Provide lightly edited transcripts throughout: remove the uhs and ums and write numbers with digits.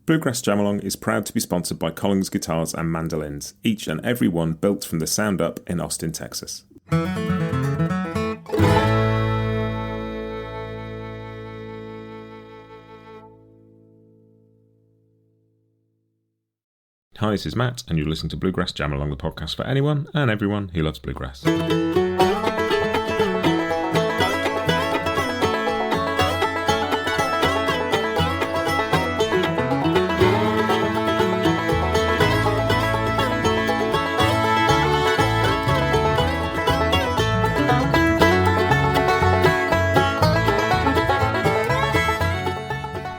Bluegrass Jam Along is proud to be sponsored by Collins Guitars and Mandolins, each and every one built from the sound up in Austin, Texas. Hi, this is Matt, and you're listening to Bluegrass Jam Along, the podcast for anyone and everyone who loves bluegrass.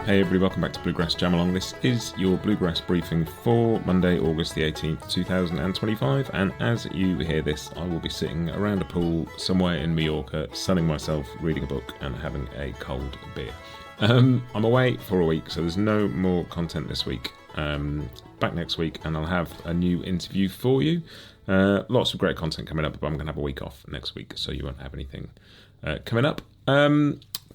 Hey everybody, welcome back to Bluegrass Jam Along. This is your Bluegrass Briefing for Monday, August the 18th, 2025, and as you hear this, I will be sitting around a pool somewhere in Mallorca, sunning myself, reading a book, and having a cold beer. I'm away for a week, so there's no more content this week. Back next week, and I'll have a new interview for you. Lots of great content coming up, but I'm going to have a week off next week, so you won't have anything coming up.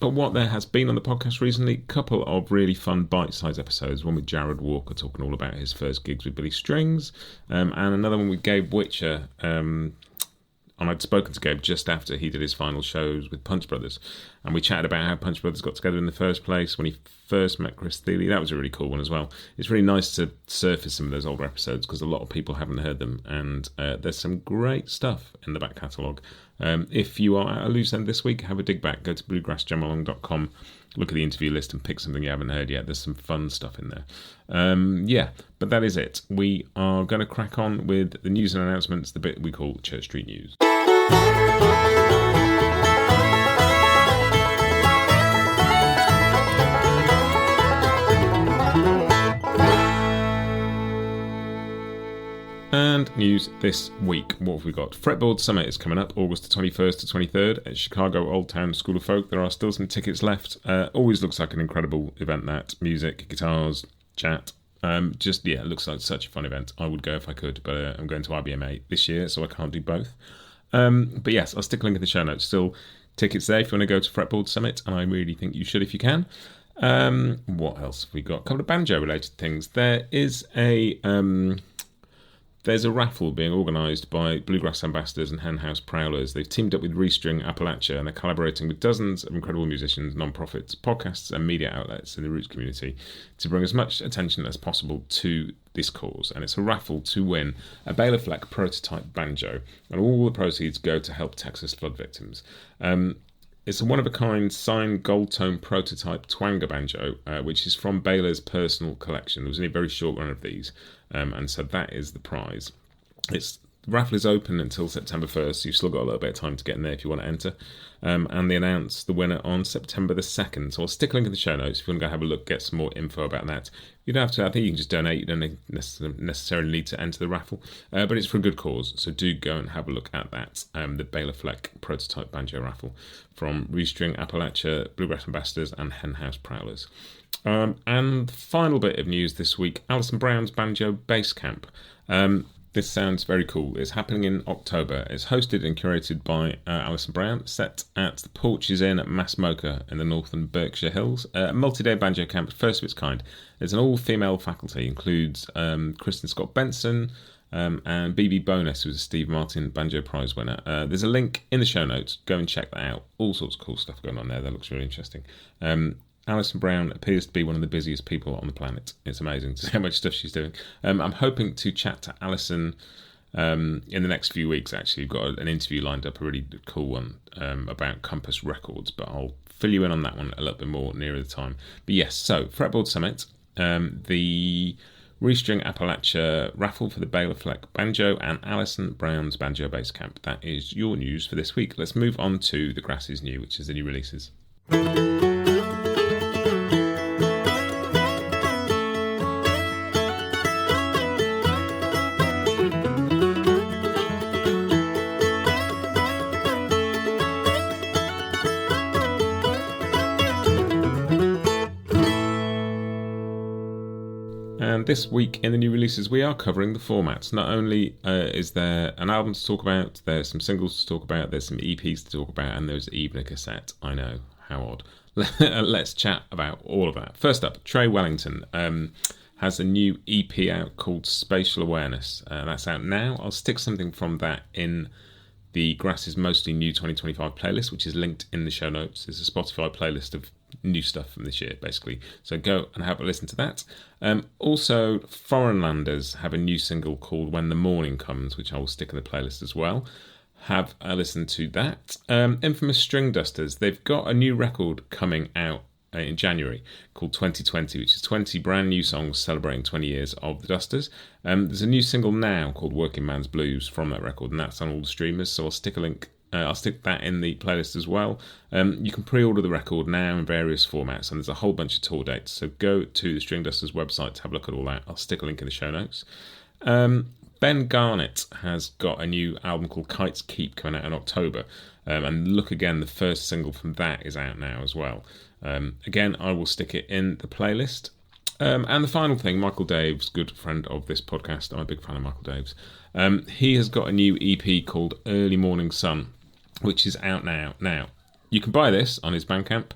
But what there has been on the podcast recently, a couple of really fun bite-sized episodes. One with Jared Walker talking all about his first gigs with Billy Strings, and another one with Gabe Witcher. And I'd spoken to Gabe just after he did his final shows with Punch Brothers, and we chatted about how Punch Brothers got together in the first place when he first met Chris Thiele. That was a really cool one as well. It's really nice to surface some of those older episodes because a lot of people haven't heard them, and there's some great stuff in the back catalogue. If you are at a loose end this week, have a dig back. Go to bluegrassjamalong.com, look at the interview list and pick something you haven't heard yet. There's some fun stuff in there. But that is it. We are going to crack on with the news and announcements, the bit we call Church Street News. And news this week. What have we got? Fretboard Summit is coming up August the 21st to 23rd at Chicago Old Town School of Folk. There are still some tickets left. Always looks like an incredible event, that. Music, guitars, chat. It looks like such a fun event. I would go if I could, but I'm going to IBMA this year, so I can't do both. But yes, I'll stick a link in the show notes. Still tickets there if you want to go to Fretboard Summit, and I really think you should if you can. What else have we got? A couple of banjo-related things. There's a raffle being organised by Bluegrass Ambassadors and Henhouse Prowlers. They've teamed up with Restring Appalachia, and they're collaborating with dozens of incredible musicians, non-profits, podcasts and media outlets in the roots community to bring as much attention as possible to this cause. And it's a raffle to win a Baylor Fleck prototype banjo, and all the proceeds go to help Texas flood victims. It's a one-of-a-kind signed gold-tone prototype twanger banjo, which is from Baylor's personal collection. There was only a very short run of these, and so that is the prize. The raffle is open until September 1st, so you've still got a little bit of time to get in there if you want to enter. And they announce the winner on September the 2nd. So I'll stick a link in the show notes if you want to go have a look, get some more info about that. You don't have to, I think you can just donate. You don't necessarily need to enter the raffle, but it's for a good cause. So do go and have a look at that. The Baylor Fleck prototype banjo raffle from Restring Appalachia, Bluegrass Ambassadors and Henhouse Prowlers. And the final bit of news this week, Alison Brown's Banjo Bass Camp. This sounds very cool. It's happening in October. It's hosted and curated by Alison Brown, set at the Porches Inn at Massmocha in the northern Berkshire Hills. A multi-day banjo camp, first of its kind. There's an all-female faculty, includes Kristen Scott Benson and BB Bonus, who's a Steve Martin Banjo Prize winner. There's a link in the show notes. Go and check that out. All sorts of cool stuff going on there. That looks really interesting. Alison Brown appears to be one of the busiest people on the planet. It's amazing to see how much stuff she's doing. I'm hoping to chat to Alison in the next few weeks, actually. We've got an interview lined up, a really cool one about Compass Records, but I'll fill you in on that one a little bit more nearer the time. But yes, so Fretboard Summit, the Restring Appalachia raffle for the Baylor Fleck banjo, and Alison Brown's Banjo Bass Camp. That is your news for this week. Let's move on to The Grass is New, which is the new releases. And this week in the new releases, we are covering the formats. Not only is there an album to talk about, there's some singles to talk about, there's some EPs to talk about, and there's even a cassette. I know, how odd. let's chat about all of that. First up, Trey Wellington has a new EP out called Spatial Awareness. That's out now. I'll stick something from that in the Grass is Mostly New 2025 playlist, which is linked in the show notes. It's a Spotify playlist of new stuff from this year, basically. So go and have a listen to that. Also, Foreign Landers have a new single called When the Morning Comes, which I will stick in the playlist as well. Have a listen to that. Infamous String Dusters, they've got a new record coming out in January called 2020, which is 20 brand new songs celebrating 20 years of the Dusters. There's a new single now called Working Man's Blues from that record, and that's on all the streamers, so I'll stick a link. I'll stick that in the playlist as well. You can pre-order the record now in various formats, and there's a whole bunch of tour dates, so go to the String Dusters website to have a look at all that. I'll stick a link in the show notes. Ben Garnett has got a new album called Kites Keep coming out in October, and look again, the first single from that is out now as well. Again, I will stick it in the playlist. And the final thing, Michael Daves, good friend of this podcast, I'm a big fan of Michael Daves. He has got a new EP called Early Morning Sun, which is out now. Now, you can buy this on his Bandcamp,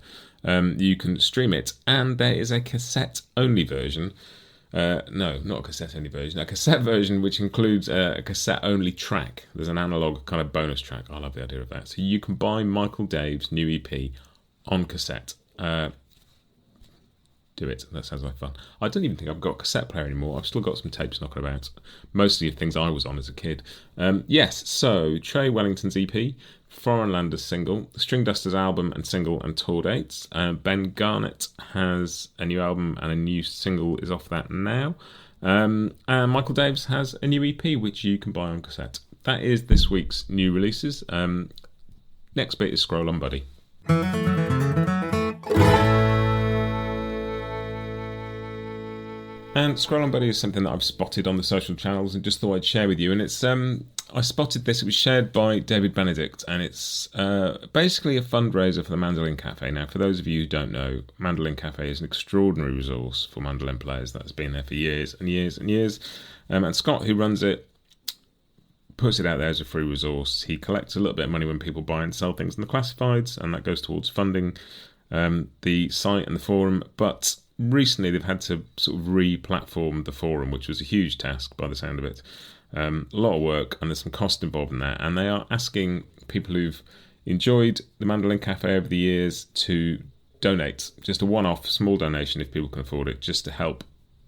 you can stream it, and there is a cassette-only version. No, not a cassette-only version. A cassette version which includes a cassette-only track. There's an analog kind of bonus track. I love the idea of that. So you can buy Michael Dave's new EP on cassette. Do it. That sounds like fun. I don't even think I've got a cassette player anymore. I've still got some tapes knocking about. Mostly of things I was on as a kid. Yes, so Trey Wellington's EP, Foreign Landers single, the String Dusters album and single and tour dates. Ben Garnett has a new album and a new single is off that now. And Michael Daves has a new EP which you can buy on cassette. That is this week's new releases. Next bit is Scroll On Buddy. And Scroll On Buddy is something that I've spotted on the social channels and just thought I'd share with you. And it's I spotted this. It was shared by David Benedict, and it's basically a fundraiser for the Mandolin Cafe. Now, for those of you who don't know, Mandolin Cafe is an extraordinary resource for mandolin players that's been there for years and years and years. And Scott, who runs it, puts it out there as a free resource. He collects a little bit of money when people buy and sell things in the classifieds, and that goes towards funding the site and the forum. But recently they've had to sort of re-platform the forum, which was a huge task by the sound of it. A lot of work, and there's some cost involved in that. And they are asking people who've enjoyed the Mandolin Cafe over the years to donate, just a one-off small donation if people can afford it, just to help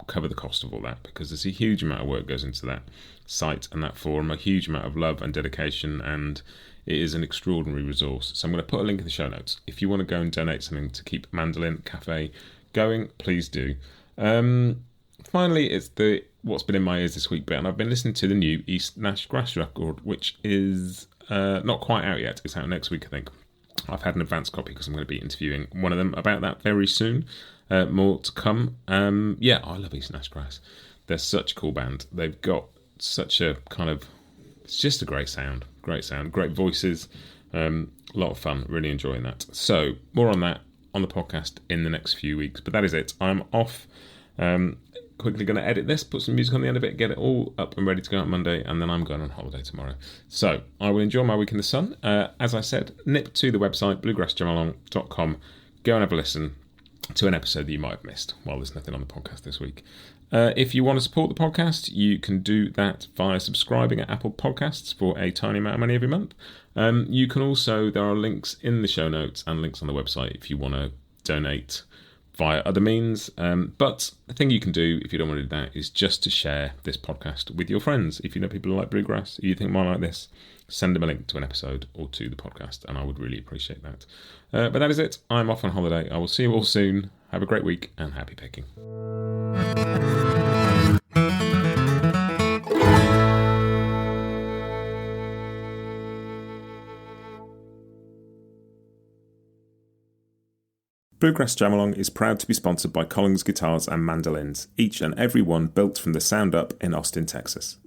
cover the cost of all that, because there's a huge amount of work goes into that site and that forum, a huge amount of love and dedication, and it is an extraordinary resource. So I'm going to put a link in the show notes. If you want to go and donate something to keep Mandolin Cafe going, please do. Finally, it's the what's been in my ears this week bit, and I've been listening to the new East Nash Grass record, which is not quite out yet. It's out next week, I think. I've had an advance copy because I'm going to be interviewing one of them about that very soon. More to come. Yeah, I love East Nash Grass. They're such a cool band. They've got such a kind of, it's just a great sound, great voices, a lot of fun, really enjoying that. So more on that on the podcast in the next few weeks, but that is it. I'm off. Quickly going to edit this, put some music on the end of it, get it all up and ready to go on Monday, and then I'm going on holiday tomorrow. So I will enjoy my week in the sun. As I said, nip to the website bluegrassjamalong.com, go and have a listen to an episode that you might have missed while there's nothing on the podcast this week. If you want to support the podcast, you can do that via subscribing at Apple Podcasts for a tiny amount of money every month. You can also, there are links in the show notes and links on the website if you want to donate via other means. But the thing you can do if you don't want to do that is just to share this podcast with your friends. If you know people who like bluegrass, who you think might like this, send them a link to an episode or to the podcast, and I would really appreciate that. But that is it. I'm off on holiday. I will see you all soon. Have a great week and happy picking. Bluegrass Jam Along is proud to be sponsored by Collins Guitars and Mandolins, each and every one built from the sound up in Austin, Texas.